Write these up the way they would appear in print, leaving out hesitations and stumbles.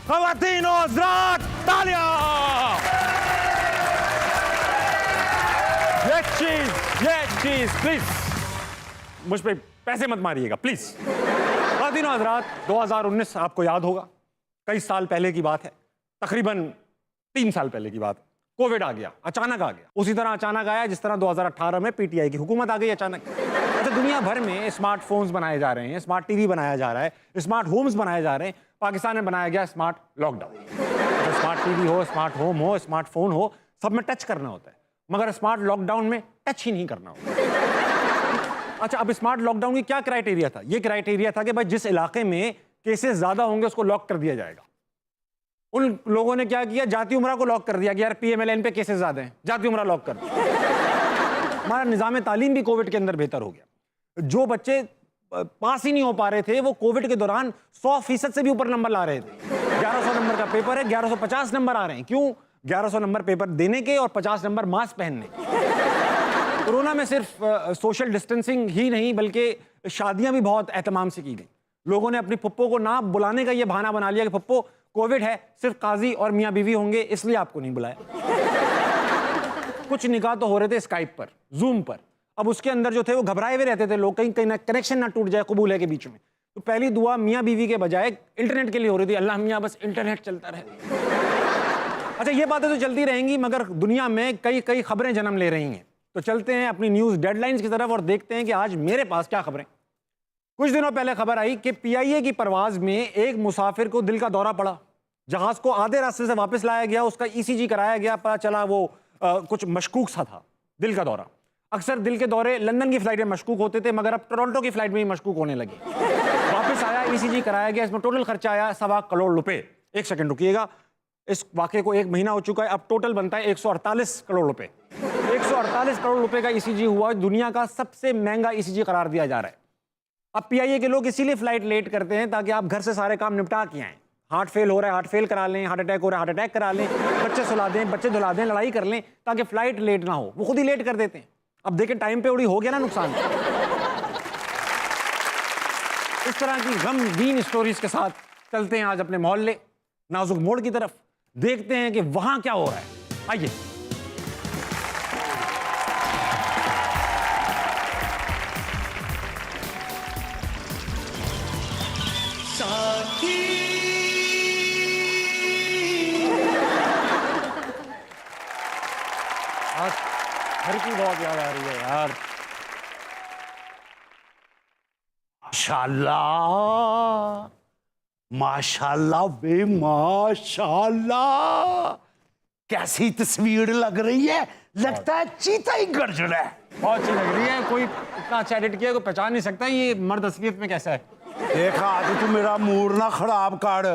ख़वातीन और हज़रात, तालियां। ये चीज प्लीज मुझ पे पैसे मत मारिएगा प्लीज। ख़वातीन और हज़रात, 2019 आपको याद होगा, कई साल पहले की बात है, तकरीबन 3 साल पहले की बात है। कोविड आ गया, अचानक आ गया। उसी तरह अचानक आया जिस तरह 2018 में पीटीआई की हुकूमत आ गई अचानक। अच्छा, दुनिया भर में स्मार्टफोन्स बनाए जा रहे हैं, स्मार्ट टीवी बनाया जा रहा है, स्मार्ट होम्स बनाए जा रहे हैं। पाकिस्तान में बनाया गया स्मार्ट लॉकडाउन। अच्छा, स्मार्ट टीवी हो, स्मार्ट होम हो, स्मार्टफोन हो, सब में टच करना होता है, मगर स्मार्ट लॉकडाउन में टच ही नहीं करना होता। अच्छा, अब स्मार्ट लॉकडाउन की क्या क्राइटेरिया था? ये क्राइटेरिया था कि भाई जिस इलाके में केसेस ज्यादा होंगे उसको लॉक कर दिया जाएगा। उन लोगों ने क्या किया, जाती उम्रा को लॉक कर दिया कि यार पीएमएलएन पे केसेस ज्यादा हैं, जाती उम्रा लॉक कर दिया। हमारा निजाम तालीम भी कोविड के अंदर बेहतर हो गया। जो बच्चे पास ही नहीं हो पा रहे थे वो कोविड के दौरान 100% से भी ऊपर नंबर ला रहे थे। 1100 नंबर का पेपर है, 1150 नंबर आ रहे हैं। क्यों? 1100 नंबर पेपर देने के और 50 नंबर मास्क पहनने के। कोरोना में सिर्फ सोशल डिस्टेंसिंग ही नहीं बल्कि शादियां भी बहुत एहतमाम से की गई। लोगों ने अपनी पप्पो को ना बुलाने का ये बहाना बना लिया कि पप्पो कोविड है, सिर्फ काजी और मियाँ बीवी होंगे इसलिए आपको नहीं बुलाया। कुछ निकाह तो हो रहे थे स्काइप पर, जूम पर। अब उसके अंदर जो थे वो घबराए हुए रहते थे लोग, कहीं कहीं कनेक्शन ना टूट जाए कबूल है के बीच में। तो पहली दुआ मियाँ बीवी के बजाय इंटरनेट के लिए हो रही थी, अल्लाह मियाँ बस इंटरनेट चलता रहे। अच्छा, ये बातें तो चलती रहेंगी मगर दुनिया में कई कई खबरें जन्म ले रही हैं। तो चलते हैं अपनी न्यूज़ डेडलाइंस की तरफ और देखते हैं कि आज मेरे पास क्या खबरें। कुछ दिनों पहले खबर आई कि पीआईए की परवाज में एक मुसाफिर को दिल का दौरा पड़ा। जहाज को आधे रास्ते से वापस लाया गया, उसका ईसीजी कराया गया, पता चला वो कुछ मशकूक सा था, दिल का दौरा। अक्सर दिल के दौरे लंदन की फ्लाइट में मशकूक होते थे मगर अब टोरंटो की फ्लाइट में ही मशकूक होने लगे। वापस आया, ईसीजी कराया गया, इसमें टोटल खर्चा आया 1.25 करोड़ रुपए। एक सेकंड रुकिएगा, इस वाक़े को 1 महीना हो चुका है, अब टोटल बनता है 148 करोड़ रुपए। 148 करोड़ रुपए का ईसीजी हुआ, दुनिया का सबसे महंगा ईसीजी करार दिया जा रहा है। अब पीआईए के लोग इसीलिए फ्लाइट लेट करते हैं ताकि आप घर से सारे काम निपटा के आएँ। हार्ट फेल हो रहा है, हार्ट फेल करा लें, हार्ट अटैक हो रहा है, हार्ट अटैक करा लें, बच्चे सुला दें, बच्चे धुला दें, लड़ाई कर लें ताकि फ्लाइट लेट ना हो। वो खुद ही लेट कर देते हैं। अब देखें टाइम पे उड़ी हो गया ना नुकसान। इस तरह की गमगीन स्टोरीज के साथ चलते हैं आज अपने मोहल्ले नाजुक मोड़ की तरफ, देखते हैं कि वहां क्या हो रहा है। आइए। आज घर की बहुत याद आ रही है यार। माशाल्लाह माशाल्लाह बे माशाल्लाह, कैसी तस्वीर लग रही है, लगता है चीता ही गर्जन है। बहुत अच्छी लग रही है, कोई इतना अच्छा एडिट किया कोई पहचान नहीं सकता ये मर्द असलियत में कैसा है। देखा आज तू मेरा मूड ना खराब कर।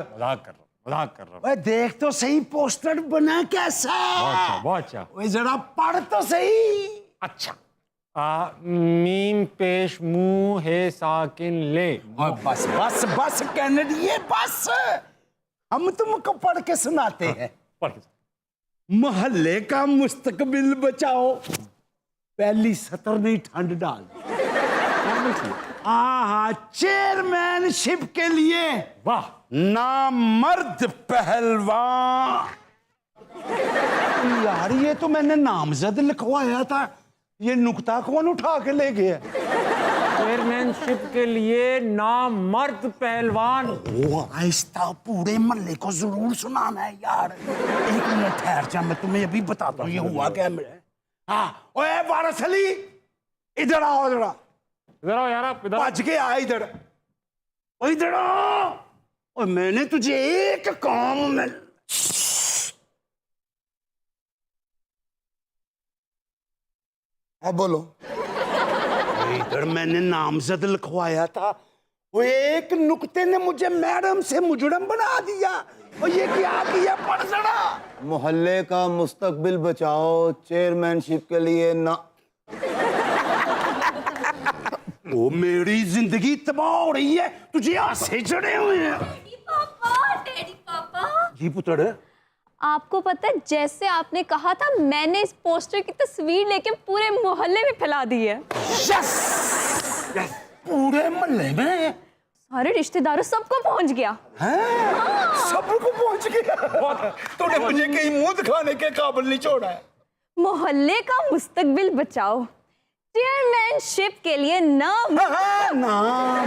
मजाक कर रहा हूँ। ओए देख तो सही पोस्टर बना कैसा। बहुत अच्छा, बहुत अच्छा। ओए जरा पढ़ तो सही। अच्छा, मीम पेश मुंह है साकिन ले। बस बस बस कैनेडिये बस, हम तुमको पढ़ के सुनाते हैं। पढ़ के। मोहल्ले का मुस्तकबिल बचाओ, पहली सतर नहीं ठंड डाल। हाँ, चेयरमैनशिप के लिए वाह, नामर्द पहलवान। यार ये तो मैंने नामजद लिखवाया था, ये नुक्ता कौन उठा के ले गया? चेयरमैनशिप के लिए नामर्द पहलवान। ओ आहिस्ता, पूरे मोहल्ले को जरूर सुनाना है यार। 1 मिनट ठहर जा, मैं तुम्हें अभी बताता हूँ ये हुआ क्या मेरे। हाँ, ओए वारिस अली, इधर आओ जरा। इधर आओ यार, आप इधर। भज के आ इधर, इधर आओ। और मैंने तुझे एक काम में अब बोलो। इधर मैंने नामजद लिखवाया था, वो एक नुक्ते ने मुझे मैडम से मुजरम बना दिया। और ये क्या किया, पढ़ जरा। मोहल्ले का मुस्तकबिल बचाओ, चेयरमैनशिप के लिए ना। वो मेरी जिंदगी तबाह हो रही है, तुझे आसे चढ़े हुए हैं। डैडी पापा। जी पुत्र, आपको पता है जैसे आपने कहा था मैंने इस पोस्टर की तस्वीर लेके पूरे मोहल्ले में फैला दी है। यस यस, पूरे मोहल्ले में सारे रिश्तेदारों सबको पहुंच गया। हैं? सबको पहुंच पहुंच गया। तूने मुझे कहीं मुंह दिखाने के काबिल नहीं छोड़ा है। मोहल्ले का मुस्तकबिल बचाओ, चेयरमैनशिप के लिए नाम। ना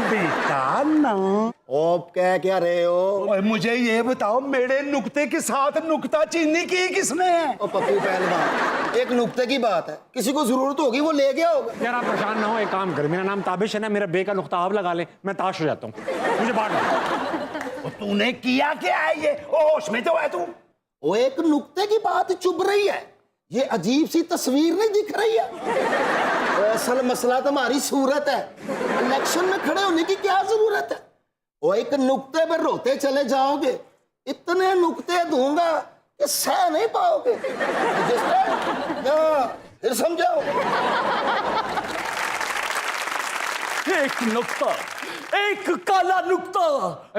बेटा ना। आप कह क्या रहे हो? और मुझे ये बताओ, मेरे नुक्ते के साथ नुक्ता चीनी की किसने है? ओ पप्पू पहलवान, एक नुक्ते की बात है, किसी को जरूरत होगी वो ले गया होगा। यार आप परेशान ना हो, एक काम कर, मेरा नाम ताबिश है ना, मेरा बे का नुक्ता आप लगा ले, मैं ताश हो जाता हूँ, मुझे बांट दो। तूने किया क्या है ये? होश में तो है तू? वो एक नुक्ते की बात चुभ रही है, ये अजीब सी तस्वीर नहीं दिख रही है। असल मसला तुम्हारी सूरत है, इलेक्शन में खड़े होने की क्या जरूरत है? वो एक नुक्ते पर रोते चले जाओगे, इतने नुक्ते दूंगा कि सह नहीं पाओगे। फिर समझाओ। एक नुक्ता, एक काला नुक्ता।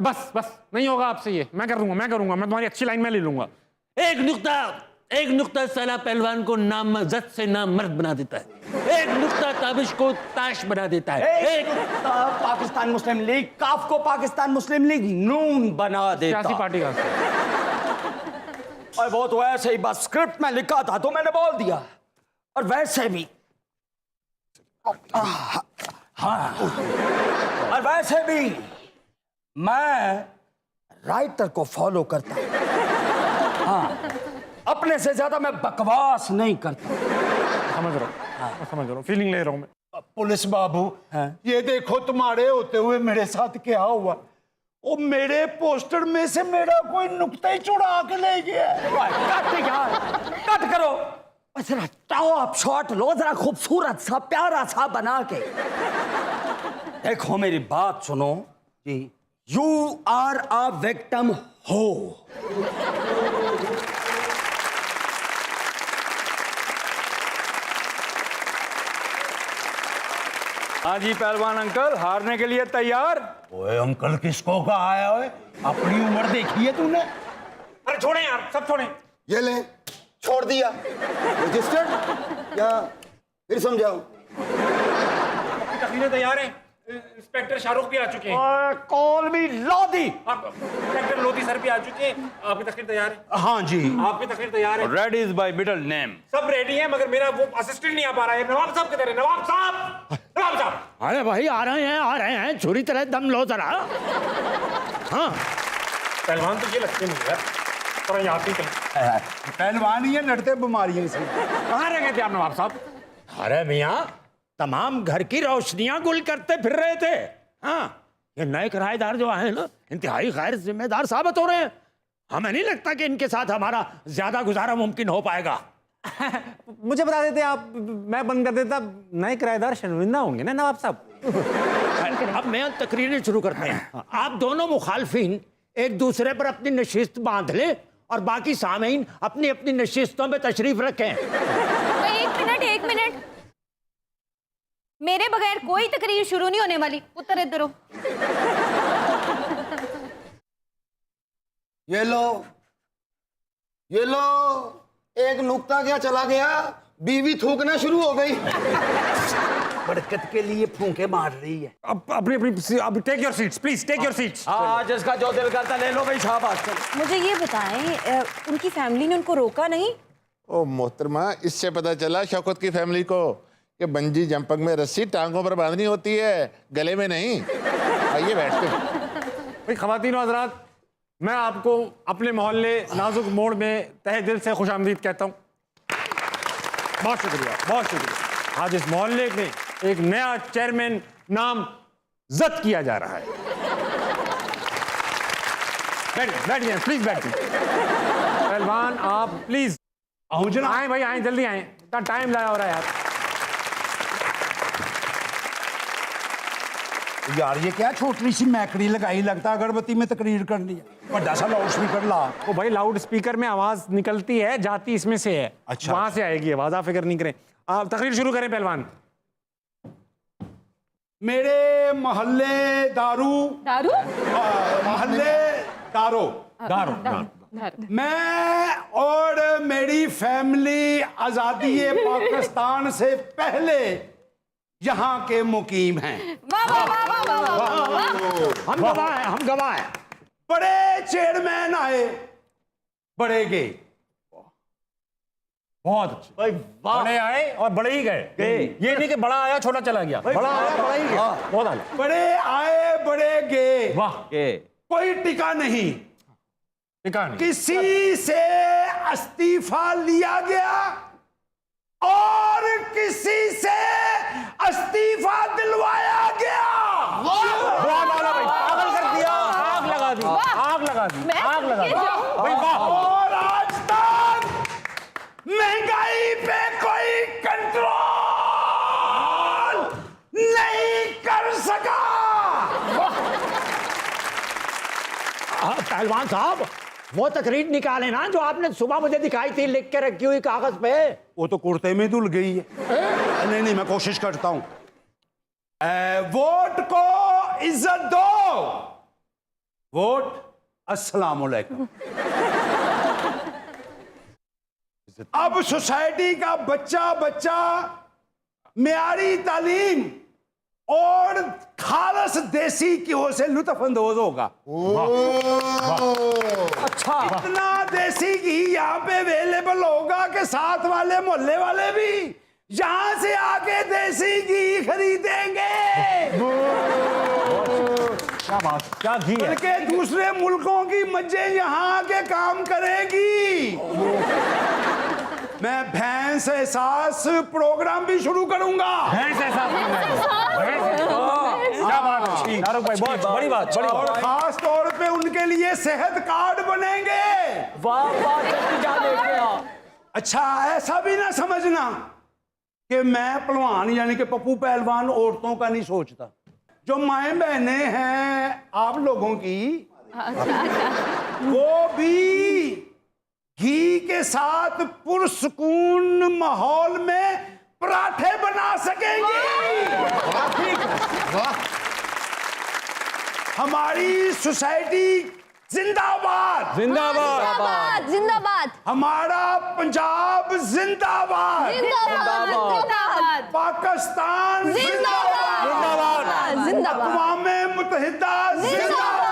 बस बस नहीं होगा आपसे ये, मैं करूंगा, मैं तुम्हारी अच्छी लाइन में ले लूंगा। एक नुक्ता साला पहलवान को नामजद से नामर्द बना देता है, एक नुक्ता ताबिश को ताश बना देता है, एक नुक्ता पाकिस्तान मुस्लिम लीग काफ को पाकिस्तान मुस्लिम लीग नून बना देता। सियासी पार्टी का और वो तो ऐसे ही बस स्क्रिप्ट में लिखा था तो मैंने बोल दिया। और वैसे भी हाँ, और वैसे भी मैं राइटर को फॉलो करता हूं। हाँ, अपने से ज्यादा मैं बकवास नहीं करता। समझ रहा हूँ, फीलिंग ले रहा हूँ मैं। पुलिस बाबू, ये देखो तुम्हारे होते हुए मेरे साथ क्या हुआ। वो मेरे पोस्टर में से मेरा कोई नुक्ता ही चुरा के ले गया। कट यार, कट करो। जरा टॉप शॉट लो, जरा खूबसूरत सा प्यारा सा बना के। देखो मेरी बात सुनो जी, यू आर अ विक्टिम हो। हाँ जी पहलवान अंकल, हारने के लिए तैयार? ओए अंकल किसको कहा है? ओए अपनी उम्र देखी है तूने? अरे छोड़े यार, सब छोड़े। ये ले, छोड़ दिया। रजिस्टर्ड या फिर समझाओ। आपकी तकरीरें तैयार हैं, इंस्पेक्टर शाहरुख भी आ चुके हैं। कॉल मी लोधी। इंस्पेक्टर लोधी सर भी आ चुके हैं। आपकी तकरीर तैयार है? हाँ जी। आपकी तकरीर तैयार है? Red is by middle name. सब रेडी है, मगर मेरा वो असिस्टेंट नहीं आ पा रहा है। नवाब साहब किधर है? नवाब साहब। अरे भाई आ रहे हैं, छुरी तरह दम लो जरा। हाँ पहलवान तो ये लगते नहीं यार, थोड़ा याद ही करें। पहलवान ही है, लड़ते बीमारियों से। कहाँ रह गए थे आप नवाब साहब? अरे मियाँ, तमाम घर की रोशनियां गुल करते फिर रहे थे। हाँ, ये नए किराएदार जो आए ना, इंतहाई गैर जिम्मेदार साबित हो रहे हैं। हमें नहीं लगता कि इनके साथ हमारा ज्यादा गुजारा मुमकिन हो पाएगा। मुझे बता देते आप, मैं बंद कर देता। नए किराएदार शर्मिंदा होंगे ना नवाब साहब। अब मैं तकरीरें शुरू करते हैं। आप दोनों मुखालफिन एक दूसरे पर अपनी नशिस्त बांध लें और बाकी सामीन अपनी अपनी नशिस्तों में तशरीफ रखें। एक मिनट, मेरे बगैर कोई तकरीर शुरू नहीं होने वाली। उत्तर इधर हो। ये लो, एक नुक्ता क्या चला गया, बीवी थूकना शुरू हो गई। बरकत के लिए फूंके मार रही है। अब अपनी take your seats please, take your seats. हाँ, जिसका जो दिल करता ले लो भाई, शाबाश। मुझे ये बताएं, उनकी फैमिली ने उनको रोका नहीं? ओ मोहतरमा, इससे पता चला शौकत की फैमिली को कि बंजी जंपिंग में रस्सी टांगों पर बांधनी होती है, गले में नहीं। आइए बैठते हैं। भाई ख़वातीन और हज़रात, मैं आपको अपने मोहल्ले नाजुक मोड़ में तहे दिल से खुशामदीद कहता हूँ। बहुत शुक्रिया, बहुत शुक्रिया। आज इस मोहल्ले में एक नया चेयरमैन नामजद किया जा रहा है। बैठिए प्लीज, बैठिए। पहलवान आप प्लीज आए भाई, आए जल्दी आए, इतना टाइम लाया हो रहा है यार। यार ये क्या छोटी सी मैकड़ी लगाई, लगता अगरबत्ती में तकरीर करनी है। बड़ा सा लाउड स्पीकर ला। वो भाई लाउड स्पीकर में आवाज निकलती है, जाती इसमें से है। अच्छा, वहां से आएगी आवाज, आप फिक्र नहीं करें। आप तकरीर शुरू करें पहलवान। मेरे मोहल्ले दारू मैं और मेरी फैमिली आजादी पाकिस्तान से पहले यहाँ के मुकीम हैं। हम गवाह हैं। बड़े चेयरमैन आए, बड़े गए। बहुत अच्छे भाई वाह। बड़े आए और बड़े ही गए। ये नहीं कि बड़ा आया छोटा चला गया, बड़ा आया बड़ा ही गया। बहुत आला। बड़े आए बड़े गए, वाह, कोई टिका नहीं। टिका नहीं। किसी से इस्तीफा लिया गया और किसी से इस्तीफा दिलवाया गया। बहुत आला भाई, पागल कर दिया, आग लगा दी, आग लगा दी, आग लगा दी भाई, वाह। और आज तक महंगाई पे कोई कंट्रोल नहीं कर सका। पहलवान साहब, वो तकरीर निकाले ना जो आपने सुबह मुझे दिखाई थी लिख के रखी हुई कागज पे। वो तो कुर्ते में धुल गई है। नहीं, मैं कोशिश करता हूं। वोट को इज्जत दो, वोट अस्सलाम वालेकुम। अब सोसाइटी का बच्चा बच्चा मियारी तालीम और खालस देसी घ्यो से लुत्फ अंदोज होगा। अच्छा, इतना देसी घी यहाँ पे अवेलेबल होगा कि साथ वाले मोहल्ले वाले भी यहां से आके देसी घी खरीदेंगे। क्या बात, क्या घी है। बल्कि दूसरे मुल्कों की मज्जे यहाँ आके काम करेगी। मैं भैंस एहसास प्रोग्राम भी शुरू करूंगा। भैंस ऐसा क्या बात है शाहरुख भाई, बहुत बड़ी बात, बड़ी और बात। खास तौर पे उनके लिए सेहत कार्ड बनेंगे। वाह वाह, जल्दी जा लेके आ। अच्छा, ऐसा भी ना समझना कि मैं पहलवान यानी कि पप्पू पहलवान औरतों का नहीं सोचता। जो माए बहने हैं आप लोगों की, वो भी घी के साथ पुरसुकून माहौल में पराठे बना सकेंगी। हमारी सोसाइटी जिंदाबाद, जिंदाबाद, जिंदाबाद जिंदाबाद हमारा पंजाब जिंदाबाद, जिंदाबाद पाकिस्तान जिंदाबाद, जिंदाबाद जिंदाबाद अक़वामे मुत्तहिदा जिंदाबाद।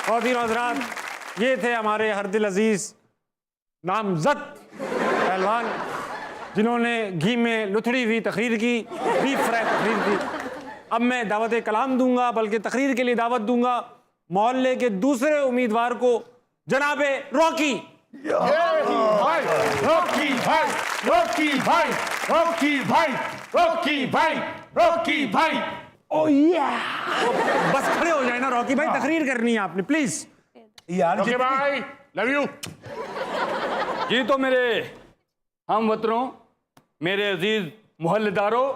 ख़वातीन और हज़रात, ये थे हमारे हर दिल अजीज नामजद पहलवान जिन्होंने घी में लुथड़ी हुई तकरीर की, बीफ फ्राई तकरीर की। अब मैं दावत कलाम दूंगा, बल्कि तकरीर के लिए दावत दूंगा मोहल्ले के दूसरे उम्मीदवार को, जनाबे रॉकी। भाई रॉकी भाई, रॉकी भाई, रॉकी भाई, रॉकी भाई, रॉकी भाई। ओ या बस खड़े हो जाए ना रॉकी भाई, तकरीर करनी है आपने, प्लीज। यार रॉकी भाई, लव यू। जी तो मेरे हम वतनों, मेरे अजीज मोहल्लेदारों,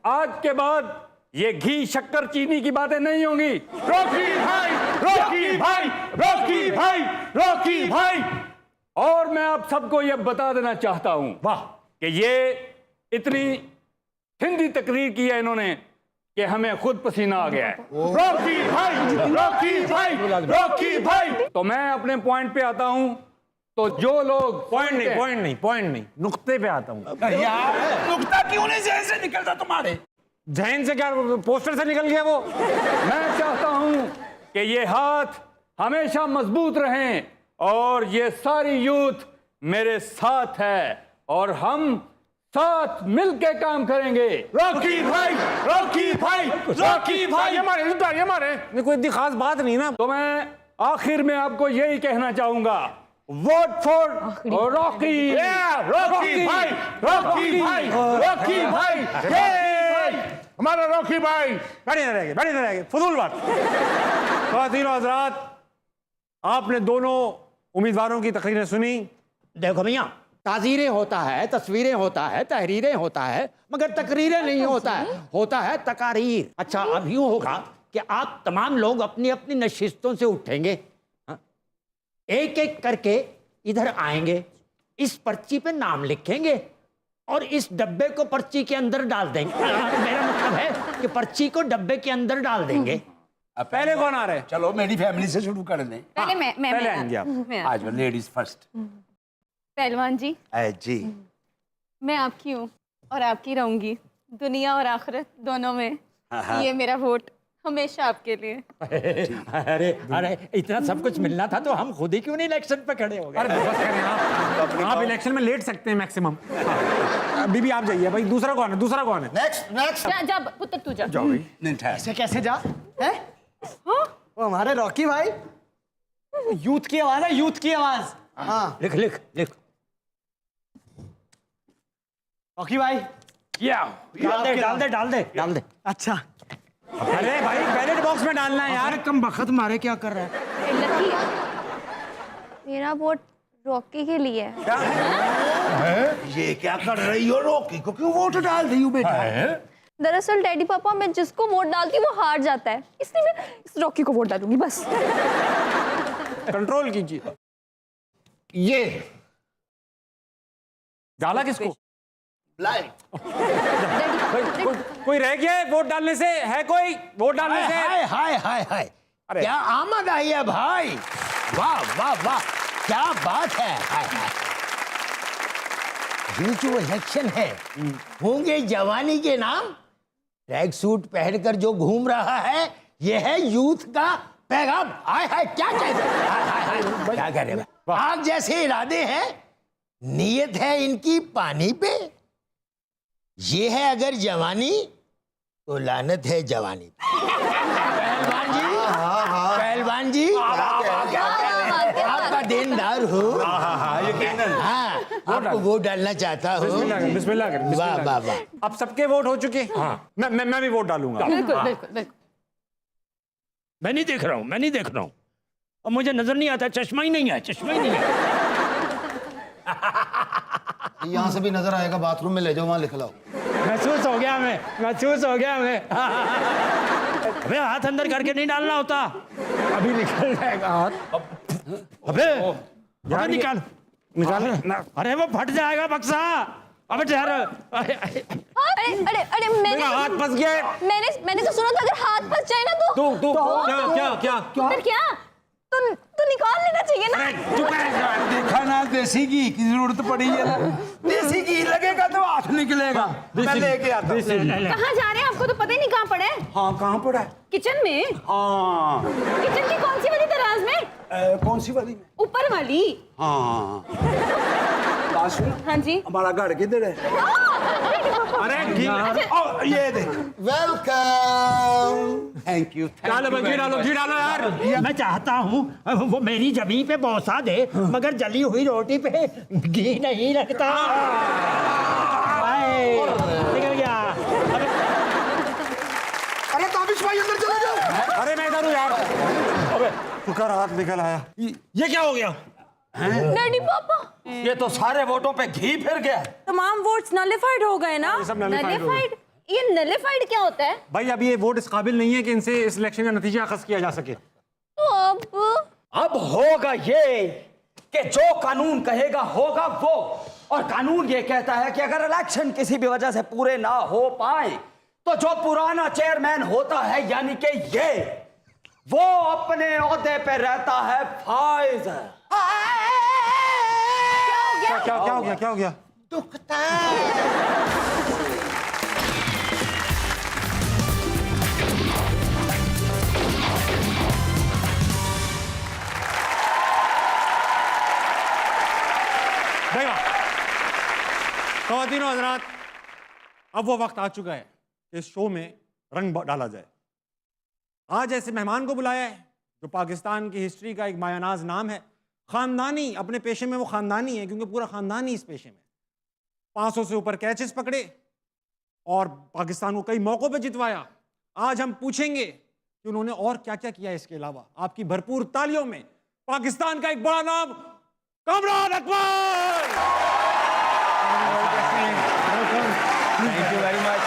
आज के बाद ये घी शक्कर चीनी की बातें नहीं होंगी। रॉकी भाई, रॉकी भाई, रॉकी भाई, रॉकी भाई। और मैं आप सबको ये बता देना चाहता हूं वाह, कि ये इतनी हिंदी तकरीर की है इन्होंने कि हमें खुद पसीना आ गया है। रॉकी भाई, रॉकी भाई, रॉकी भाई। तो मैं अपने पॉइंट पे आता हूं। तो जो लोग पॉइंट नहीं, नुक्ते पे आता हूँ। यार नुक्ता क्यों नहीं जहन से निकलता तुम्हारे? जहन से क्या, पोस्टर से निकल गया वो। मैं चाहता हूं कि ये हाथ हमेशा मजबूत रहें और ये सारी यूथ मेरे साथ है और हम साथ मिलके काम करेंगे। रॉकी भाई, रॉकी भाई, रॉकी भाई। नहीं, कोई इतनी खास बात नहीं ना। तो मैं आखिर में आपको यही कहना चाहूंगा, वोट फॉर रॉकी। रॉकी भाई, रॉकी भाई, रॉकी भाई, हमारा रॉकी भाई। बैठे न रहेंगे, फजूल बात। ख़वातीन और हज़रात, आपने दोनों उम्मीदवारों की तकरीरें सुनी। देखो भैया, ताज़ीरें होता है, तस्वीरें होता है, तहरीरें होता है, मगर तकरीरें नहीं होता है, होता है तकारीर। अच्छा, अब यूँ होगा कि आप तमाम लोग अपनी अपनी नशिस्तों से उठेंगे, एक एक करके इधर आएंगे, इस पर्ची पे नाम लिखेंगे और इस डब्बे को पर्ची के अंदर डाल देंगे। मेरा मतलब है कि पर्ची को डब्बे के अंदर डाल देंगे। पहले कौन आ रहे हैं? चलो मेरी फैमिली से शुरू कर लें। पहले मैं पहले आएंगे आप। आज लेडीज फर्स्ट। पहलवान जी, जी मैं आपकी हूँ और आपकी रहूंगी, दुनिया और आखिरत दोनों में। ये मेरा वोट हमेशा आपके लिए। अरे अरे इतना सब कुछ मिलना था तो हम खुद ही क्यों नहीं इलेक्शन पे खड़े हो गए? अरे बस करें आप इलेक्शन में लेट सकते हैं मैक्सिमम। बीबी आप जाइए भाई, दूसरा कौन है? दूसरा कौन है? Next next. जा जा पुत्र तू जा। जाओ भाई। ऐसे कैसे जा है? वो हमारे रॉकी भाई, यूथ की आवाज है, यूथ की आवाज। हाँ लिख लिख लिख। रॉकी भाई, डाल दे। अच्छा अरे भाई बैलेट बॉक्स में डालना है यार। कम बखत मारे क्या कर रहा है? लकी, मेरा वोट रॉकी के लिए है। ये क्या कर रही हो? रॉकी को क्यों वोट डाल रही हूँ बेटा? दरअसल डैडी पापा, मैं जिसको वोट डालती हूँ वो हार जाता है, इसलिए मैं इस रॉकी को वोट डालूंगी बस। कंट्रोल कीजिए। ये डाला किसको? ब्लाइंड। कोई रह गया है वोट डालने से? है कोई वोट डालने से? हाय हाय हाय हाय, अरे। क्या आमद आई है भाई, वाह वाह वाह, क्या बात है। हाय हाय, ये जो इलेक्शन है होंगे जवानी के नाम। ट्रैक सूट पहनकर जो घूम रहा है ये है यूथ का पैगाम। हाय हाय, क्या कह रहे, हाय हाय हाय, क्या कह रहे? आग जैसे इरादे हैं, नीयत है इनकी पानी पे। ये है अगर जवानी तो लानत है जवानी पे। पहलवान जी आपका देनदार हो। हाँ, आपको वोट डालना चाहता हूँ। बिस्मिल्लाह करें। वाह वाह वाह। अब सबके वोट हो चुके? हाँ। मैं भी वोट डालूंगा। बिल्कुल बिल्कुल बिल्कुल। मैं नहीं देख रहा हूँ, मैं नहीं देख रहा हूँ, और मुझे नजर नहीं आता, चश्मा ही नहीं है, चश्मा ही नहीं है। यहाँ से भी नजर आएगा, बाथरूम में ले जाओ, वहाँ लिख लो। महसूस हो गया हमें, महसूस हो गया हमें। अबे हाथ अंदर करके नहीं डालना होता। अभी निकल जाएगा हाथ। अबे यार निकाल निकाल। अरे वो फट जाएगा बक्सा। अबे ठहर। अरे अरे अरे मेरा हाथ फंस गया है। मैंने तो सुना था अगर हाथ फंस जाए ना तो तू क्या फिर क्या? तो निकाल लेना चाहिए ना। देखा ना, देसी घी की जरूरत पड़ी है ना। देसी घी लगेगा तो हाथ निकलेगा। मैं लेके आता हूँ। कहाँ जा रहे हैं? आपको तो पता ही नहीं कहाँ पड़ा है। हाँ कहाँ पड़ा है? किचन में। हाँ किचन की कौन सी वाली दराज में? कौन सी वाली में? ऊपर वाली। हाँ बात सुन, हाँ जी। हमारा घर किधर है? अरे ये देख। वेलकम। Thank you. डालो घी डालो यार। मैं चाहता हूँ वो मेरी जमीन पे बौसा दे, मगर जली हुई रोटी पे घी नहीं लगता। निकल गया। अरे ताबिश भाई अंदर चले जाओ। अरे मैं इधर हूँ यार। अबे शुक्र हाथ निकल आया। ये क्या हो गया? डैडी पापा, ये तो सारे वोटों पे घी फिर गया। तमाम वोट्स नलिफाइड हो गए ना। ये सब nullified हो गए। नलिफाइड? ये नलिफाइड क्या होता है? भाई अभी ये वोट इस काबिल नहीं है कि इनसे इस इलेक्शन का नतीजा अखज़ किया जा सके। तो अब होगा ये कि जो कानून कहेगा होगा वो, और कानून ये कहता है कि अगर इलेक्शन किसी भी वजह से पूरे ना हो पाए तो जो पुराना चेयरमैन होता है यानी कि ये, वो अपने ओहदे पे रहता है फाइज। क्या हो गया? दुखता ख़वातीन और हज़रात, अब वो वक्त आ चुका है कि इस शो में रंग डाला जाए। आज ऐसे मेहमान को बुलाया है जो पाकिस्तान की हिस्ट्री का एक मायानाज नाम है। ख़ानदानी, अपने पेशे में वो ख़ानदानी है क्योंकि पूरा ख़ानदान ही इस पेशे में। 500 से ऊपर कैचेस पकड़े और पाकिस्तान को कई मौक़ों पे जितवाया। आज हम पूछेंगे कि उन्होंने और क्या क्या किया इसके अलावा। आपकी भरपूर तालियों में पाकिस्तान का एक बड़ा नाम, Kamran Akbar. Thank you very much.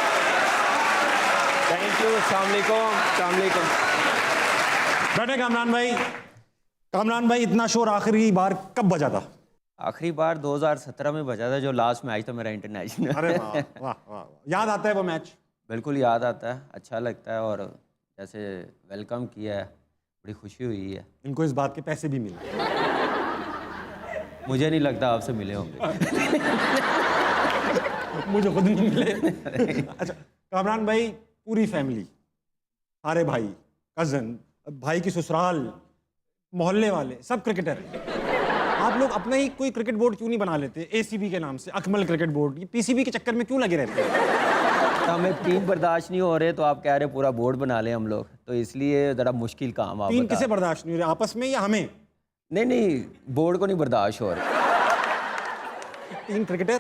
Thank you. अस्सलाम वालेकुम। बैठे कामरान भाई। कामरान भाई, इतना शोर आखिरी बार कब बजा था? आखिरी बार 2017 में बचा था, जो लास्ट मैच था मेरा इंटरनेशनल। अरे वाह वाह वाह, याद आता है वो मैच? बिल्कुल याद आता है, अच्छा लगता है, और जैसे वेलकम किया है बड़ी खुशी हुई है। इनको इस बात के पैसे भी मिले? मुझे नहीं लगता आपसे मिले होंगे। मुझे खुद नहीं मिले। अच्छा कामरान भाई, पूरी फैमिली सारे भाई, कजन, भाई की ससुराल, मोहल्ले वाले सब क्रिकेटर हैं। आप लोग अपना ही कोई क्रिकेट बोर्ड क्यों नहीं बना लेते एसीबी के नाम से, अकमल क्रिकेट बोर्ड? ये पीसीबी के चक्कर में क्यों लगे रहते हैं? हमें 3 बर्दाश्त नहीं हो रहे, तो आप कह रहे पूरा बोर्ड बना लें हम लोग, तो इसलिए ज़रा मुश्किल काम आप 3 बता किसे रहे। बर्दाश्त नहीं हो रहे, आपस में या हमें? नहीं, बोर्ड को नहीं बर्दाश्त हो रहा। 3 क्रिकेटर,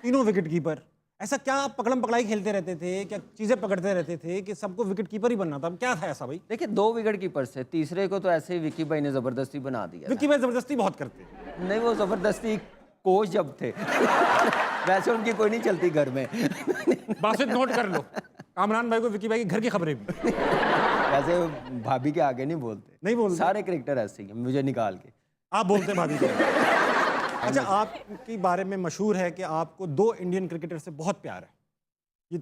तीनों विकेट कीपर। ऐसा क्या आप पकड़म पकड़ाई खेलते रहते थे, क्या चीजें पकड़ते रहते थे कि सबको विकेट कीपर ही बनना था? क्या था ऐसा भाई? देखिए 2 विकेट कीपर से, तीसरे को तो ऐसे ही विक्की भाई ने ज़बरदस्ती बना दिया विक्की भाई जबरदस्ती बहुत करते हैं। था। नहीं, वो ज़बरदस्ती कोच जब थे वैसे उनकी कोई नहीं चलती घर में बासित नोट कर लो, कामरान भाई को विक्की भाई के घर की खबरें भी वैसे भाभी के आगे नहीं बोलते, नहीं बोलते। सारे क्रिकेटर ऐसे ही हैं, मुझे निकाल के। आप बोलते हैं भाभी को। अच्छा, आपके बारे में मशहूर है कि आपको 2 इंडियन क्रिकेटर से बहुत प्यार है। ये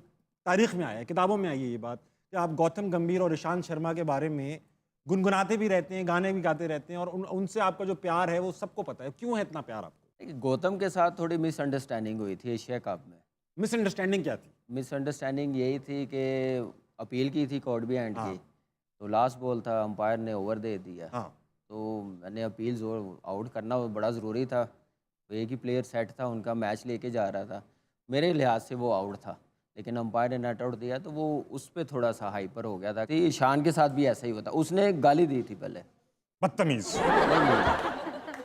तारीख में आया है, किताबों में आई है ये बात कि आप गौतम गंभीर और ईशांत शर्मा के बारे में गुनगुनाते भी रहते हैं, गाने भी गाते रहते हैं, और उनसे आपका जो प्यार है वो सबको पता है। क्यों है इतना प्यार आपको? देखिए, गौतम के साथ थोड़ी मिसअंडरस्टैंडिंग हुई थी एशिया कप में। मिसअंडरस्टैंडिंग क्या थी? मिसअंडरस्टैंडिंग यही थी कि अपील की थी कॉर्ट बी एंड की, तो लास्ट बॉल था, अंपायर ने ओवर दे दिया। हाँ, तो मैंने अपील आउट करना बड़ा ज़रूरी था, तो एक ही प्लेयर सेट था, उनका मैच लेके जा रहा था, मेरे लिहाज से वो आउट था, लेकिन अंपायर ने नॉट आउट दिया, तो वो उस पर थोड़ा सा हाइपर हो गया था। तो ईशान के साथ भी ऐसा ही होता, उसने गाली दी थी पहले, बदतमीज। नहीं,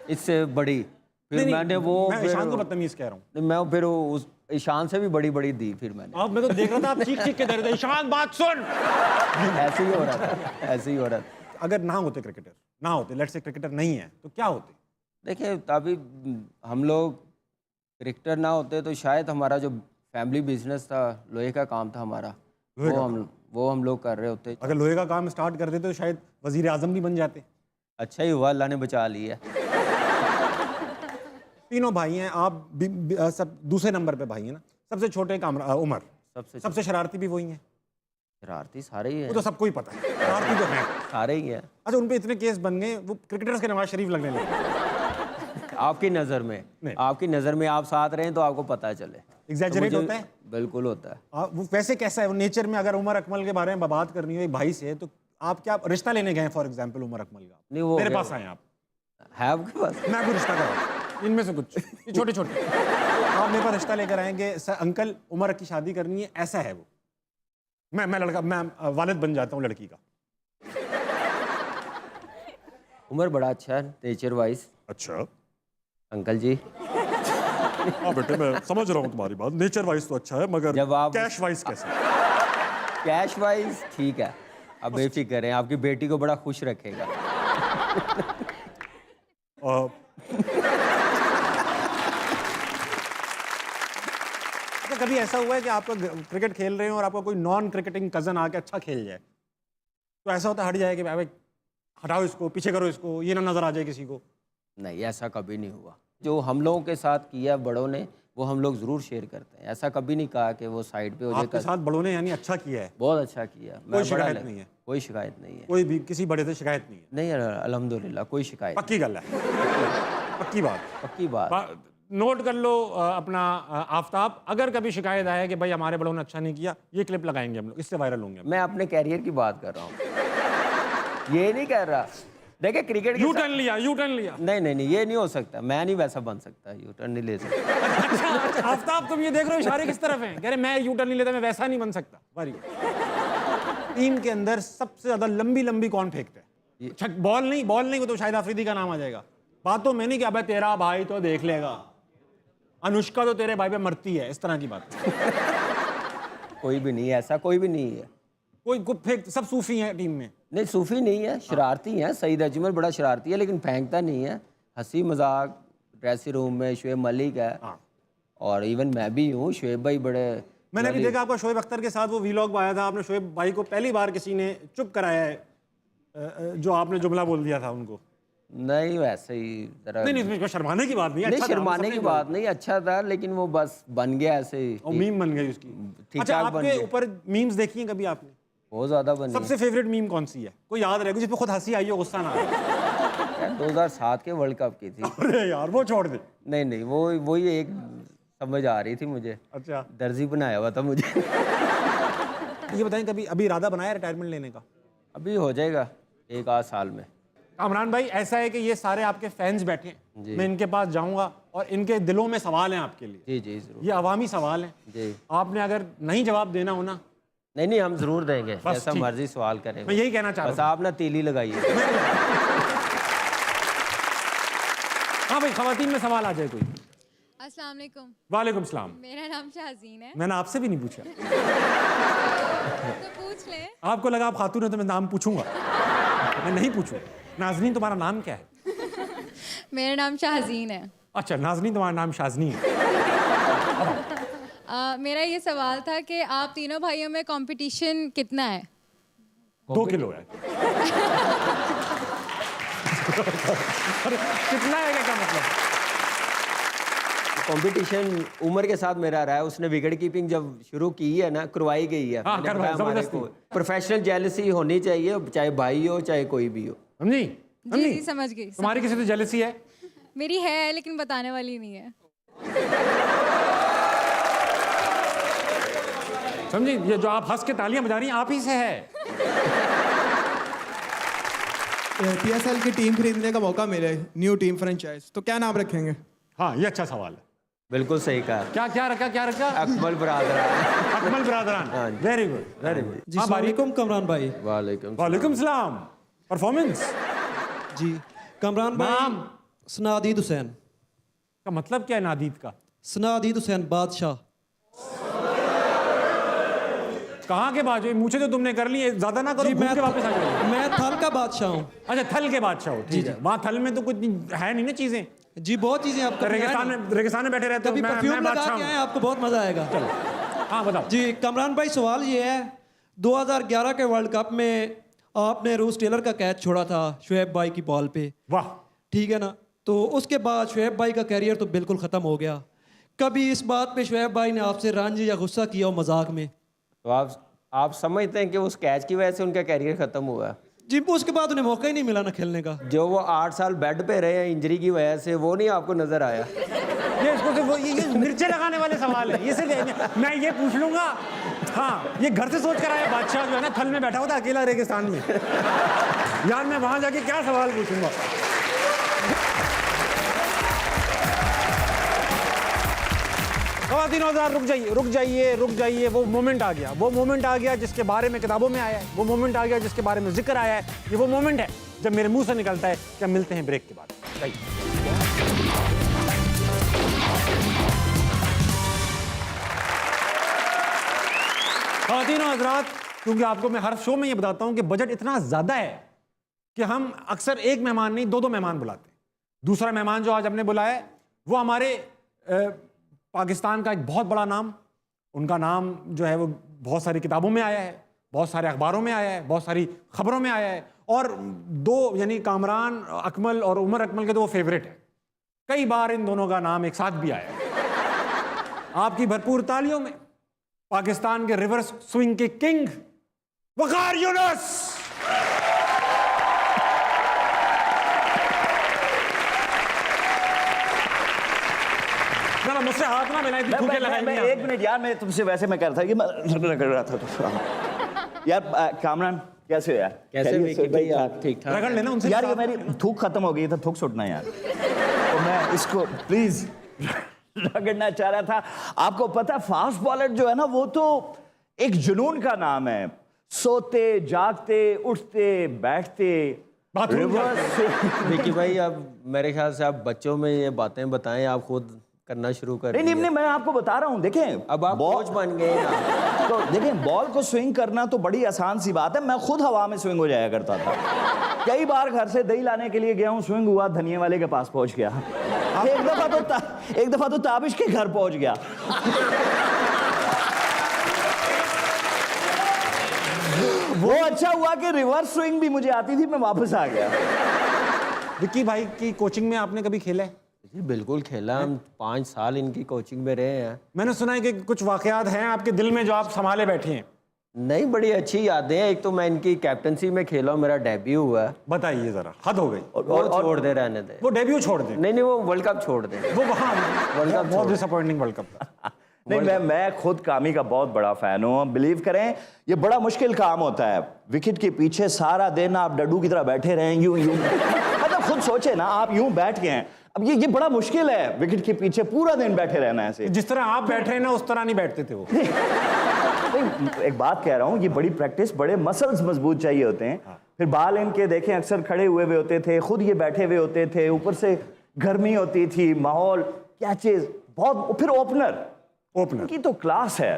इससे बड़ी, फिर मैंने वो मैं ईशान को बदतमीज कह रहा हूँ। मैं फिर उस ईशान से भी बड़ी बड़ी दी फिर मैंने। अब मैं तो देख रहा था आप चीख चीख के दे रहे थे, ईशान बात सुन। ऐसे ही हो रहा था, ऐसे ही हो रहा था। अगर ना होते क्रिकेटर, ना होते, लेट्स से क्रिकेटर नहीं है, तो क्या होते? देखिए, अभी हम लोग क्रिकेटर ना होते तो शायद हमारा जो फैमिली बिजनेस था, लोहे का काम था हमारा, वो हम लोग कर रहे होते। अगर लोहे का काम स्टार्ट कर देते तो शायद वजीर आजम भी बन जाते। अच्छा ही हुआ, अल्लाह ने बचा लिया। तीनों भाई हैं आप, सब दूसरे नंबर पे भाई हैं ना। सबसे छोटे उमर, सबसे शरारती भी वही हैं। शरारती सारे ही वो हैं, तो सबको ही पता है, शरारती तो है। सारे ही हैं। अच्छा, उन पे इतने केस बन गए, वो क्रिकेटर्स के नवाज शरीफ लगने लगे। आपकी नज़र में नहीं। आपकी नज़र में आप साथ रहें तो आपको पता चले। एग्जैजरेट तो होता है? बिल्कुल होता है। वो वैसे कैसा है वो नेचर में? अगर उमर अकमल के बारे में बात करनी हो एक भाई से, तो आप क्या रिश्ता लेने गए फॉर एग्जाम्पल उमर अकमल का? नहीं, वो मेरे पास आए आप, है आपके पास? मैं आपको रिश्ता कराऊं, इनमें से कुछ छोटे छोटे आप मेरे पास रिश्ता लेकर आएंगे, सर अंकल उमर की शादी करनी है, ऐसा है वो, मैं वालिद बन जाता हूँ लड़की का। उमर बड़ा अच्छा है नेचर वाइज। अच्छा अंकल जी, हाँ बेटे, मैं समझ रहा हूँ तुम्हारी बात, नेचर वाइज तो अच्छा है, मगर जब आप- कैश वाइज कैसे? कैश वाइज ठीक है, आप बेफिक्र हैं, आपकी बेटी को बड़ा खुश रखेगा। तो कभी ऐसा हुआ है कि आप क्रिकेट खेल रहे हो और आपका कोई नॉन क्रिकेटिंग कजन आके अच्छा खेल जाए, तो ऐसा होता है हट जाए कि भाई हटाओ इसको, पीछे करो इसको, ये ना नजर आ जाए किसी को? नहीं, ऐसा कभी नहीं हुआ। जो हम लोगों के साथ किया बड़ों ने, वो हम लोग ज़रूर शेयर करते हैं। ऐसा कभी नहीं कहा कि वो साइड पे हो आपके जाए। साथ बड़ों ने यानी अच्छा किया है? बहुत अच्छा किया। कोई शिकायत नहीं है? कोई शिकायत नहीं है। कोई भी किसी बड़े से शिकायत नहीं है? नहीं, अल्हम्दुलिल्लाह कोई शिकायत पक्की गल है, पक्की बात। नहीं। पक्की बात। नोट कर लो अपना आफताब, अगर कभी शिकायत आए कि भाई हमारे बड़ों ने अच्छा नहीं किया, ये क्लिप लगाएंगे हम लोग, इससे वायरल होंगे। मैं अपने कैरियर की बात कर रहा हूँ, ये नहीं कर रहा। देखिए क्रिकेट यू टर्न लिया, यू टर्न लिया। नहीं, ये नहीं हो सकता, मैं नहीं वैसा बन सकता, यू टर्न नहीं ले सकता। अच्छा, आफताब तुम ये देख रहे हो इशारे किस तरफ हैं? कह रहे मैं यू टर्न नहीं लेता, मैं वैसा नहीं बन सकता। वारी टीम के अंदर सबसे ज्यादा लंबी लंबी कौन फेंकता है? बॉल नहीं, वो तो शाहिद अफरीदी का नाम आ जाएगा। बातों में नहीं कि अबे तेरा भाई तो देख लेगा, अनुष्का तो तेरे भाई पे मरती है, इस तरह की बात। कोई भी नहीं है ऐसा, कोई भी नहीं है। कोई फेंक, सब सूफी हैं टीम में? नहीं, सूफी नहीं है, शरारती हैं। सईद अजमल बड़ा शरारती है, लेकिन फेंकता नहीं है। हंसी मजाक ड्रेसिंग रूम में शुएब मलिक है, और इवन मैं भी हूँ। शुएब भाई बड़े, मैंने अभी देखा आपका शोएब अख्तर के साथ वो वीलॉग आया था, आपने शोएब भाई को पहली बार किसी ने चुप कराया है, जो आपने जुमला बोल दिया था उनको। नहीं वैसे ही जरा नहीं, इसमें शर्माने की बात नहीं, नहीं, अच्छा था, शर्माने सबने की बात नहीं, अच्छा था, लेकिन वो बस बन गया ऐसे ही, और मीम बन गई उसकी। ठीक अच्छा, ठाक बन आपके गया। ऊपर मीम्स देखी हैं कभी आपने? बहुत ज्यादा बनी। सबसे फेवरेट मीम कौन सी है? कोई याद रहेगा जिसपे खुद हंसी आई हो, गुस्सा ना आए? 2007 के वर्ल्ड कप की थी। अरे यार वो छोड़ दे। नहीं, वही एक समझ आ रही थी मुझे। अच्छा, दर्जी बनाया हुआ था मुझे। ये बताएं, कभी अभी इरादा बनाया रिटायरमेंट लेने का? अभी हो जाएगा 1 आध साल में। कामरान भाई ऐसा है कि ये सारे आपके फैंस बैठे हैं, जी। मैं इनके पास जाऊंगा और इनके दिलों में सवाल हैं आपके लिए। जी जी जरूर। ये अवामी सवाल हैं, जी आपने अगर नहीं जवाब देना हो ना, नहीं हम जरूर देंगे, बस जैसा ठीक। मर्जी सवाल करें। मैं यही कहना चाह बस रहा हूँ। आप ना तीली लगाइए। हाँ भाई, खवातीन में सवाल आ जाए कोई। अस्सलाम वालेकुम, वालेकुम सलाम। मेरा नाम शाहजीन है। मैंने आपसे भी नहीं पूछा, तो पूछ ले। आपको लगा आप खातून है तो मैं नाम पूछूंगा, मैं नहीं पूछूं। नाजनीन तुम्हारा नाम क्या है? मेरा नाम शाहजीन है। अच्छा नाजनीन तुम्हारा नाम शाजनी है। मेरा ये सवाल था कि आप तीनों भाइयों में कंपटीशन कितना है? 2 किलो है। अरे, कितना है क्या मतलब? कंपटीशन उमर के साथ मेरा रहा है। उसने विकेट कीपिंग जब शुरू की है ना, करवाई गई है। हाँ, मैंने करवाई, बताया हमारे जबरदस्ती। को प्रोफेशनल जेलसी होनी चाहिए, चाहे भाई हो चाहे कोई भी हो। समझी? जी जी समझ गई। तुम्हारी किसी से जेलसी है? मेरी है लेकिन बताने वाली नहीं है। समझी? ये जो आप हंस के तालियां बजा रही हैं आप ही से है। पीएसएल की टीम खरीदने का मौका मिले, न्यू टीम फ्रेंचाइज, तो क्या नाम रखेंगे? हाँ ये अच्छा सवाल है। बिल्कुल सही कहा। क्या क्या रखा, क्या रखा? अकमल बरादरान। अकमल बरादरान। हाँ जी। Very good, very good. जी वालेकुम कमरान भाई। वालेकुम वालेकुम सलाम। परफॉर्मेंस जी कमरान भाई। नाम? सनादीद हुसैन। का मतलब क्या है नादीद का? सनादीद हुसैन बादशाह। कहाँ के बादशाह? मुझे तो तुमने कर ली है, ज्यादा ना करो, जी, घूम के वापस आ जाओ। मैं थल का बादशाह हूँ। अच्छा थल के बादशाह हो, ठीक है। वहाँ थल में तो कुछ है नहीं ना चीजें। जी बहुत चीजें आपको रेगिस्तान में बैठे रहते हो। कभी मैं परफ्यूम लगा बादशाह के आए, हूँ। आपको बहुत मजा आएगा। हाँ बताओ। जी कमरान भाई सवाल ये है, 2011 के वर्ल्ड कप में आपने रूस टेलर का कैच छोड़ा था शुएब भाई की बॉल पे, वाह। ठीक है ना? तो उसके बाद शुएब भाई का कैरियर तो बिल्कुल ख़त्म हो गया। कभी इस बात पे शुएब भाई ने आपसे रंज या गुस्सा किया हो मजाक में? तो आप समझते हैं कि उस कैच की वजह से उनका कैरियर खत्म हुआ? जी उसके बाद उन्हें मौका ही नहीं मिला ना खेलने का। जो वो 8 साल बेड पे रहे हैं इंजरी की वजह से, वो नहीं आपको नजर आया? ये इसको सिर्फ ये मिर्चे लगाने वाले सवाल है। ये सिर्फ मैं ये पूछ लूंगा। हाँ ये घर से सोच कर आया बादशाह जो है ना, थल में बैठा हुआ था अकेला रेगिस्तान में। यार मैं वहां जाके क्या सवाल पूछूंगा? ख़वातीन हज़रात रुक जाइए। वो मोमेंट आ गया जिसके बारे में किताबों में आया है, वो मोमेंट आ गया जिसके बारे में जिक्र आया है। ये वो मोमेंट है जब मेरे मुंह से निकलता है कि हम मिलते हैं ब्रेक के बाद। ख़वातीन हज़रात, क्योंकि आपको मैं हर शो में ये बताता हूँ कि बजट इतना ज़्यादा है कि हम अक्सर एक मेहमान नहीं 2-2 मेहमान बुलाते हैं। दूसरा मेहमान जो आज हमने बुलाया है वो हमारे पाकिस्तान का एक बहुत बड़ा नाम, उनका नाम जो है वो बहुत सारी किताबों में आया है, बहुत सारे अखबारों में आया है, बहुत सारी खबरों में आया है। और 2 यानी कामरान अकमल और उमर अकमल के तो वो फेवरेट है। कई बार इन दोनों का नाम एक साथ भी आया है। आपकी भरपूर तालियों में पाकिस्तान के रिवर्स स्विंग के किंग वकार यूनुस। मुझसे हाथ ना मिलाए, थूके लगाई मैं 1 मिनट यार, मैं तुमसे वैसे मैं कह रहा था कि मैं रगड़ रहा था तो यार कामरान कैसे हो यार? कैसे विकी भाई आप ठीक ठाक? रगड़ लेना उनसे। यार ये मेरी थूक खत्म हो गई था, थूक सुटना यार। तो मैं इसको प्लीज रगड़ना चाह रहा था। आपको पता फास्ट बॉलर जो है ना, वो तो एक जुनून का नाम है। सोते जागते उठते बैठते रिवर्स। विकी भाई अब मेरे ख्याल से आप बच्चों में ये बातें बताएं, आप खुद करना शुरू कर नहीं, मैं आपको बता रहा हूँ। देखें अब आप कोच बन गए ना। तो देखें बॉल को स्विंग करना तो बड़ी आसान सी बात है। मैं खुद हवा में स्विंग हो जाया करता था। कई बार घर से दही लाने के लिए गया हूँ, स्विंग हुआ, धनिये वाले के पास पहुंच गया। एक दफा तो ताबिश के घर पहुंच गया। वो अच्छा हुआ कि रिवर्स स्विंग भी मुझे आती थी, मैं वापस आ गया। विक्की भाई की कोचिंग में आपने कभी खेला है? जी बिल्कुल खेला, हम 5 साल इनकी कोचिंग में रहे हैं। मैंने सुना है कि कुछ वाकयात हैं आपके दिल में जो आप संभाले बैठे हैं। नहीं, बड़ी अच्छी यादें हैं। एक तो मैं इनकी कैप्टनसी में खेला, मेरा डेब्यू हुआ है। बताइए जरा, हद हो गई। वो छोड़ दे, रहने दे। वो डेब्यू छोड़ दे। नहीं, वो वर्ल्ड कप छोड़ दे। वो वहाँ वर्ल्ड कप बहुत डिसअपॉइंटिंग वर्ल्ड कप था। नहीं, मैं खुद कामी का बहुत बड़ा फैन हूँ। बिलीव करें, ये बड़ा मुश्किल काम होता है। विकेट के पीछे सारा दिन आप डड्डू की तरह बैठे रहें, यूं मतलब खुद सोचे ना, आप यूं बैठ गए हैं। अब ये बड़ा मुश्किल है, विकेट के पीछे पूरा दिन बैठे रहना ऐसे। जिस तरह आप बैठ रहे हैं ना, उस तरह नहीं बैठते थे वो। नहीं, एक बात कह रहा हूँ, ये बड़ी प्रैक्टिस, बड़े मसल्स मजबूत चाहिए होते हैं। फिर बाल इनके देखें अक्सर खड़े हुए होते थे, खुद ये बैठे हुए होते थे, ऊपर से गर्मी होती थी, माहौल, कैचेस बहुत, फिर ओपनर की तो क्लास है।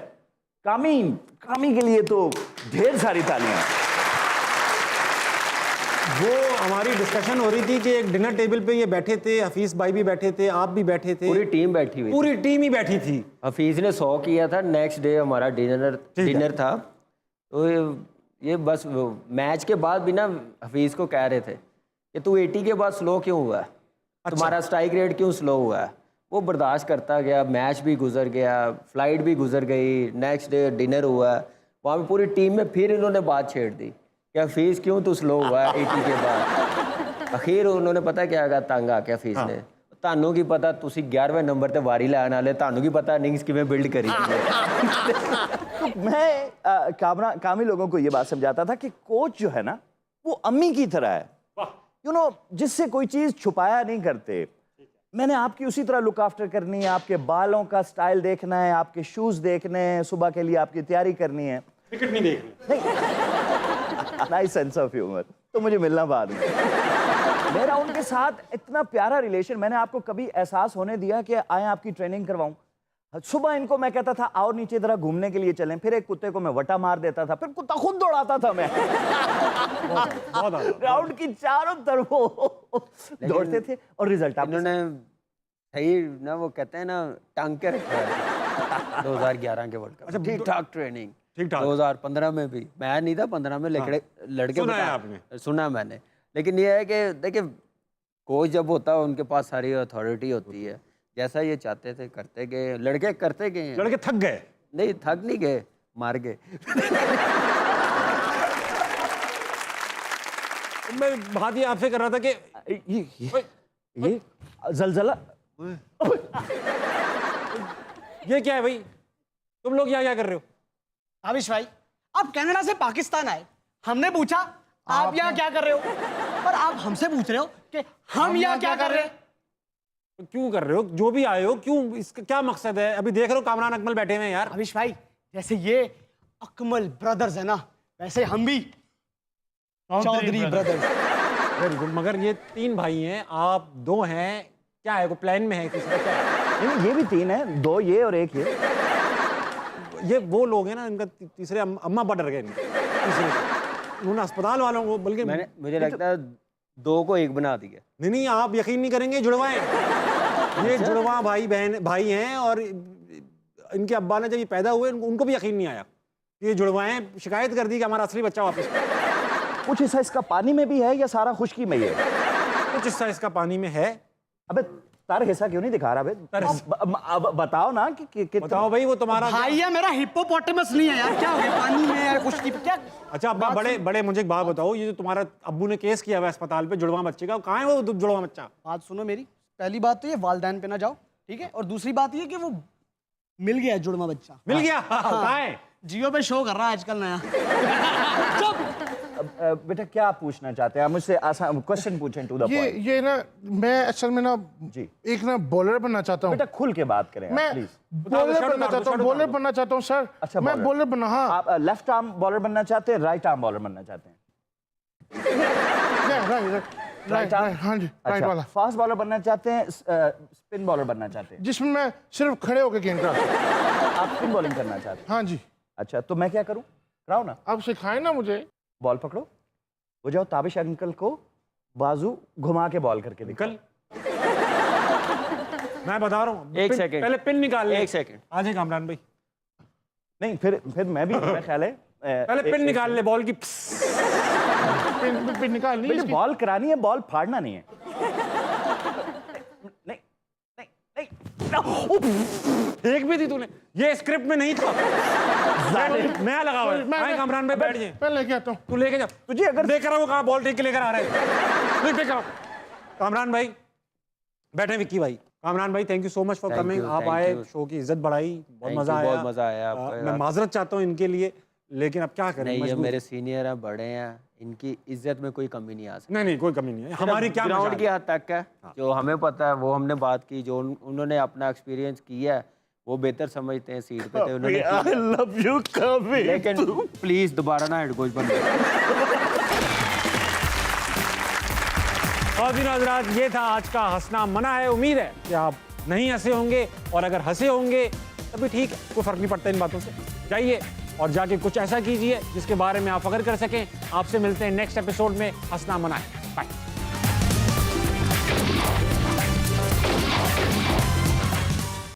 कामी के लिए तो ढेर सारी तालियां। वो हमारी डिस्कशन हो रही थी कि एक डिनर टेबल पे ये बैठे थे, हफीज भाई भी बैठे थे, आप भी बैठे थे, पूरी टीम बैठी हुई, पूरी टीम ही बैठी थी। हफीज ने 100 किया था, नेक्स्ट डे हमारा डिनर था। तो ये बस मैच के बाद भी ना हफीज को कह रहे थे कि तू 80 के बाद स्लो क्यों हुआ है, तुम्हारा स्ट्राइक रेट क्यों स्लो हुआ है। वो बर्दाश्त करता गया, मैच भी गुजर गया, फ्लाइट भी गुजर गई, नेक्स्ट डे डिनर हुआ। वहाँ पे पूरी टीम में फिर इन्होंने बात छेड़ दी कि हफीज क्यों तू स्लो हुआ है 80 के बाद। आखिर उन्होंने पता क्या कहा, तंग आ के हफीज ने, ਤੁਹਾਨੂੰ ਕੀ ਪਤਾ ਤੁਸੀਂ 11वें नंबर ਤੇ ਵਾਰੀ ਲੈਣ ਵਾਲੇ, ਤੁਹਾਨੂੰ ਕੀ ਪਤਾ इनिंग्स किवें बिल्ड करी। तो मैं कामी लोगों को ये बात समझाता था कि कोच जो है ना, वो अम्मी की तरह है, जिससे कोई चीज छुपाया नहीं करते। मैंने आपकी उसी तरह लुक आफ्टर करनी है, आपके बालों का स्टाइल देखना है, आपके शूज देखने हैं, सुबह के लिए आपकी तैयारी करनी है, क्रिकेट नहीं देखनी। Nice sense of humour. तो मुझे मिलना बाद में। मेरा उनके साथ इतना प्यारा रिलेशन, मैंने आपको कभी एहसास होने दिया कि आए आपकी ट्रेनिंग करवाऊं। सुबह इनको मैं कहता था आओ नीचे जरा घूमने के लिए चलें, फिर एक कुत्ते को मैं वटा मार देता था, फिर कुत्ता खुद दौड़ाता था। मैं ग्राउंड की चारों तरफ दौड़ते थे और रिजल्ट इन्होंने सही ना, वो कहते हैं ना, टांग के रखा है 2011 के वर्ल्ड कप। ठीक ठाक ट्रेनिंग, 2015 में भी, मैं नहीं था 15 में, लड़के सुना मैंने। लेकिन ये है कि देखिए, कोच जब होता है उनके पास सारी अथॉरिटी होती है, जैसा ये चाहते थे करते गए, लड़के करते गए। लड़के थक गए? नहीं, थक नहीं गए, मार गए। मैं बात ये आपसे कर रहा था कि ये जलजला, ये क्या है भाई, तुम लोग यहाँ क्या कर रहे हो? आविश भाई, आप कनाडा से पाकिस्तान आए, हमने पूछा आप यहाँ क्या कर रहे हो, और आप हमसे पूछ रहे हो कि हम यहाँ क्या कर रहे हैं। क्यों कर रहे हो, जो भी आए हो, क्यों, इसका क्या मकसद है? अभी देख रहे हो कामरान अकमल बैठे हुए हैं यार। आविश भाई, जैसे ये अकमल ब्रदर्स है ना, वैसे हम भी चौधरी ब्रदर्स। Very good. मगर ये 3 भाई हैं, आप 2 हैं, क्या है, को प्लान में है किसी का क्या है? नहीं, ये भी 3 है, 2 ये और 1 ये वो लोग हैं ना, इनका तीसरे अम्मा पर डर गए तीसरे, उन्होंने अस्पताल वालों को, बल्कि मुझे लगता है 2 को 1 बना दिया। नहीं, आप यकीन नहीं करेंगे, जुड़वा हैं ये, जुड़वा भाई हैं, और इनके अब्बा ने जब ये पैदा हुए उनको भी यकीन नहीं आया कि ये जुड़वा हैं। शिकायत कर दी कि हमारा असली बच्चा वापस। कुछ हिस्सा इसका पानी में भी है या सारा खुश्की में ही है? कुछ हिस्सा इसका पानी में है। अबे तार हिस्सा क्यों नहीं दिखा रहा बे? अब बताओ ना कि बताओ भाई, वो तुम्हारा भाई है मेरा, हिप्पोपोटेमस नहीं है यार, क्या हो गया, पानी में है खुश्की क्या? अच्छा अब्बा, बड़े मुझे एक बात बताओ, ये जो तुम्हारा अब्बू ने केस किया हुआ अस्पताल पे जुड़वा बच्चे का, कहाँ है वो जुड़वा बच्चा? बात सुनो मेरी, पहली बात तो ये वालदैन पे ना जाओ, ठीक है, और दूसरी बात ये कि वो मिल गया जुड़वा बच्चा। मिल गया? कहाँ है? जियो पे शो कर रहा है आजकल नया। बेटा क्या आप पूछना चाहते हैं? आप मुझसे आसान क्वेश्चन पूछें, टू द पॉइंट। ये ना, मैं असल में ना जी एक ना बॉलर बनना चाहता हूँ। बेटा खुल के बात करें मैं प्लीज। बॉलर बनना चाहता हूँ, बॉलर बनना चाहता हूँ सर। अच्छा, मैं बॉलर बनना, हाँ। आप लेफ्ट आर्म बॉलर बनना चाहते हैं, राइट आर्म बॉलर बनना चाहते हैं? राइट आर्म, हाँ जी, राइट वाला। फास्ट बॉलर बनना चाहते हैं, स्पिन बॉलर बनना चाहते हैं? जिसमें मैं सिर्फ खड़े होकर गेंद करा। आप स्पिन बॉलिंग करना चाहते हैं? हाँ जी। अच्छा, तो मैं क्या करूं? कराओ ना। आप सिखाएं ना मुझे। बॉल पकड़ो, हो जाओ ताबिश अंकल को बाजू घुमा के बॉल करके निकल। मैं बता रहा हूँ, 1 सेकंड, पहले पिन निकाल ले। 1 सेकंड आ जाए कामरान भाई। नहीं, फिर मैं भी, मेरा ख्याल है पहले पिन निकाल ले बॉल की। पिन निकालनी है, बॉल करानी है, बॉल फाड़ना नहीं है। नहीं नहीं नहीं, फेंक भी दी तूने, ये स्क्रिप्ट में नहीं था। नया लगा हुआ है। कामरान भाई बैठ जाए, मैं लेके आता हूँ। तू लेके जा। तुझे अगर देख रहा वो कहाँ बॉल ठीक के लेकर आ रहे हैं। कामरान भाई बैठे, विक्की भाई कामरान भाई, thank you so much for Thank coming. you, आप thank आए, you. शो की इज्जत बढ़ाई, बहुत Thank मजा you, आया। बहुत मजा आया आपके मैं साथ। माजरत चाहता हूँ इनके लिए, लेकिन अब क्या करें, नहीं, ये मजबूर। मेरे सीनियर हैं, बड़े हैं, इनकी इज्जत में कोई कमी नहीं आ सकती। नहीं नहीं, कोई कमी नहीं है, हमारी क्या ग्राउंड मजाल की है। हद तक है, जो हमें पता है वो हमने बात की, जो उन्होंने अपना एक्सपीरियंस किया है वो बेहतर समझते हैं, सीट पे थे उन्होंने किया। I love you, कभी। लेकिन प्लीज दोबारा ना हेड कोच बन और दिन हजरात, ये था आज का हंसना मना है। उम्मीद है कि आप नहीं हंसे होंगे, और अगर हंसे होंगे तभी ठीक है, कोई फर्क नहीं पड़ता इन बातों से। जाइए और जाके कुछ ऐसा कीजिए जिसके बारे में आप फख्र कर सकें। आपसे मिलते हैं नेक्स्ट एपिसोड में हंसना मना है।